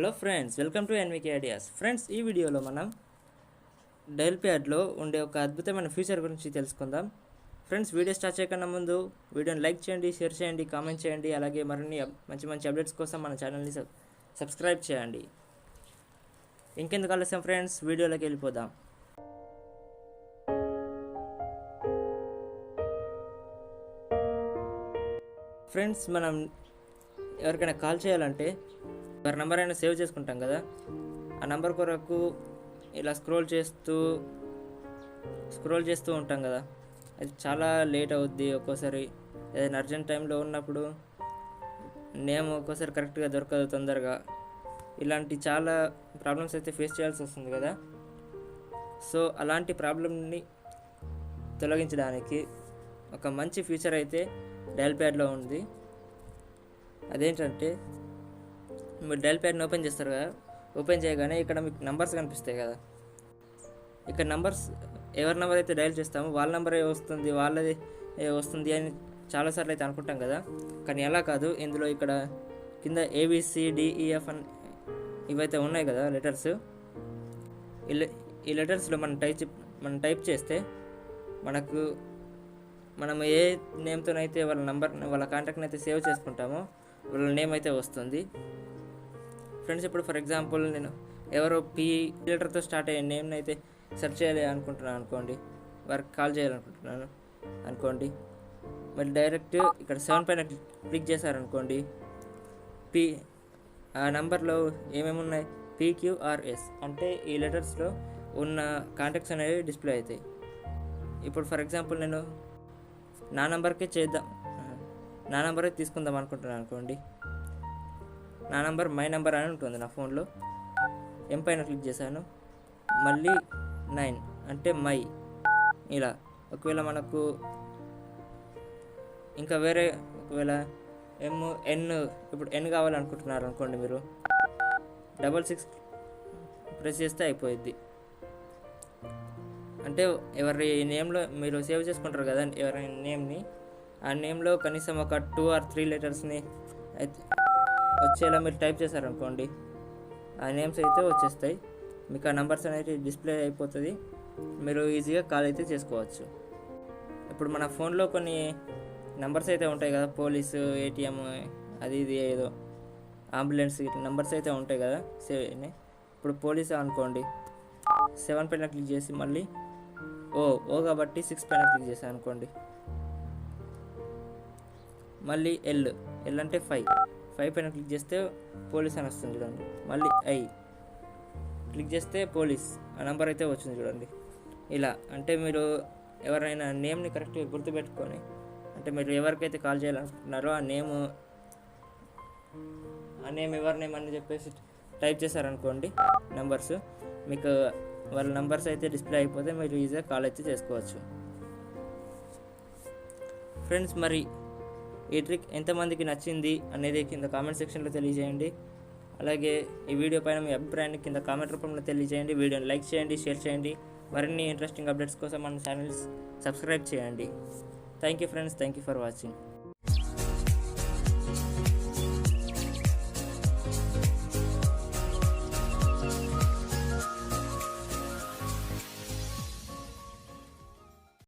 Hello friends, welcome to NVK ideas. Friends, ఈ వీడియోలో మనం డైల్ ప్యాడ్లో ఉండే ఒక అద్భుతమైన ఫీచర్ గురించి తెలుసుకుందాం. ఫ్రెండ్స్, వీడియో స్టార్ట్ చేయకుండా ముందు వీడియోని లైక్ చేయండి, షేర్ చేయండి, కామెంట్ చేయండి. అలాగే మరిన్ని మంచి అప్డేట్స్ కోసం మన ఛానల్ని సబ్స్క్రైబ్ చేయండి. ఇంకెందుకు ఆలస్యం ఫ్రెండ్స్, వీడియోలోకి వెళ్ళిపోదాం. ఫ్రెండ్స్, మనం ఎవరికైనా కాల్ చేయాలంటే ఎవరి నెంబర్ అయినా సేవ్ చేసుకుంటాం కదా, ఆ నెంబర్ కొరకు ఇలా స్క్రోల్ చేస్తూ ఉంటాం కదా, అది చాలా లేట్ అవుద్ది. ఒక్కోసారి ఏదైనా అర్జెంట్ టైంలో ఉన్నప్పుడు నేమ్ ఒక్కోసారి కరెక్ట్గా దొరకదు తొందరగా. ఇలాంటి చాలా ప్రాబ్లమ్స్ అయితే ఫేస్ చేయాల్సి వస్తుంది కదా. సో అలాంటి ప్రాబ్లమ్ని తొలగించడానికి ఒక మంచి ఫీచర్ అయితే డైల్ ప్యాడ్లో ఉంది. అదేంటంటే, మీరు డైల్ ప్యాడ్ని ఓపెన్ చేస్తారు కదా, ఓపెన్ చేయగానే ఇక్కడ మీకు నంబర్స్ కనిపిస్తాయి కదా. ఇక్కడ నంబర్స్, ఎవరి నెంబర్ అయితే డైల్ చేస్తామో వాళ్ళ నెంబరే వాళ్ళది వస్తుంది అని చాలాసార్లు అయితే అనుకుంటాం కదా. కానీ అలా కాదు. ఇందులో ఇక్కడ కింద ABCDEF అని ఇవైతే ఉన్నాయి కదా లెటర్స్. ఈ లెటర్స్లో మనం టైప్ చేస్తే మనం ఏ నేమ్తోనైతే వాళ్ళ కాంటాక్ట్ని అయితే సేవ్ చేసుకుంటామో వాళ్ళ నేమ్ అయితే వస్తుంది. ఫ్రెండ్స్, ఇప్పుడు ఫర్ ఎగ్జాంపుల్ నేను ఎవరో P లెటర్తో స్టార్ట్ అయ్యే నేమ్ని అయితే సెర్చ్ చేయాలి అనుకుంటున్నాను అనుకోండి, వారికి కాల్ చేయాలనుకుంటున్నాను అనుకోండి. మరి డైరెక్ట్ ఇక్కడ 7 పైన క్లిక్ చేశారనుకోండి, ఆ నెంబర్లో ఏమేమి ఉన్నాయి, PQRS అంటే ఈ లెటర్స్లో ఉన్న కాంటాక్ట్స్ అనేవి డిస్ప్లే అవుతాయి. ఇప్పుడు ఫర్ ఎగ్జాంపుల్ నేను నా నెంబరే తీసుకుందాం అనుకుంటున్నాను అనుకోండి. నా నెంబర్ మై నెంబర్ అని ఉంటుంది నా ఫోన్లో. M పైన క్లిక్ చేశాను, మళ్ళీ 9 అంటే మై. ఇలా ఒకవేళ మనకు ఇంకా ఒకవేళ ఇప్పుడు N కావాలనుకుంటున్నారు అనుకోండి, మీరు 66 ప్రెస్ చేస్తే అయిపోయిద్ది. అంటే ఎవరి నేమ్లో మీరు సేవ్ చేసుకుంటారు కదా ఎవరి నేమ్ని, ఆ నేమ్లో కనీసం ఒక 2 or 3 లెటర్స్ని అయితే వచ్చేలా మీరు టైప్ చేశారనుకోండి, ఆ నేమ్స్ అయితే వచ్చేస్తాయి. మీకు ఆ నెంబర్స్ అనేది డిస్ప్లే అయిపోతుంది. మీరు ఈజీగా కాల్ అయితే చేసుకోవచ్చు. ఇప్పుడు మన ఫోన్లో కొన్ని నెంబర్స్ అయితే ఉంటాయి కదా, పోలీసు, ATM, అది ఇది ఏదో అంబులెన్స్ నెంబర్స్ అయితే ఉంటాయి కదా సేవ్ అయినాయి. ఇప్పుడు పోలీసు అనుకోండి, 7 పైన క్లిక్ చేసి మళ్ళీ ఓ కాబట్టి 6 పైన క్లిక్ చేశాను అనుకోండి, మళ్ళీ ఎల్ అంటే 5 పైన క్లిక్ చేస్తే పోలీస్ అని వస్తుంది చూడండి. మళ్ళీ I క్లిక్ చేస్తే పోలీస్ ఆ నెంబర్ అయితే వచ్చింది చూడండి. ఇలా అంటే మీరు ఎవరైనా నేమ్ని కరెక్ట్గా గుర్తుపెట్టుకొని, అంటే మీరు ఎవరికైతే కాల్ చేయాలనుకుంటున్నారో ఆ నేమ్ ఎవరి నేమ్ అని చెప్పేసి టైప్ చేశారనుకోండి నెంబర్స్, మీకు వాళ్ళ నెంబర్స్ అయితే డిస్ప్లే అయిపోతే మీరు ఈజీగా కాల్ అయితే చేసుకోవచ్చు. ఫ్రెండ్స్, మరి ఈ ట్రిక్ ఎంతమందికి నచ్చింది అనేది కింద కామెంట్ సెక్షన్లో తెలియజేయండి. అలాగే ఈ వీడియో పైన మీ అభిప్రాయాన్ని కింద కామెంట్ రూపంలో తెలియజేయండి. వీడియోని లైక్ చేయండి, షేర్ చేయండి. మరిన్ని ఇంట్రెస్టింగ్ అప్డేట్స్ కోసం మన ఛానల్ సబ్స్క్రైబ్ చేయండి. Thank you friends, thank you for watching.